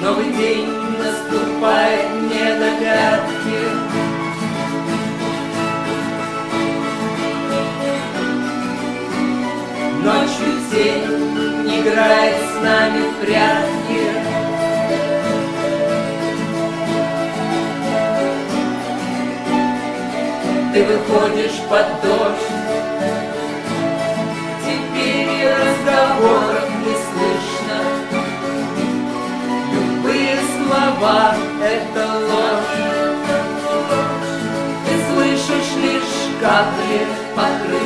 Новый день наступает не догадки. Ночью тень играет с нами в прятки. Ты выходишь под дождь, теперь и разговоров не слышно. Любые слова — это ложь. Ты слышишь лишь капли покрытия.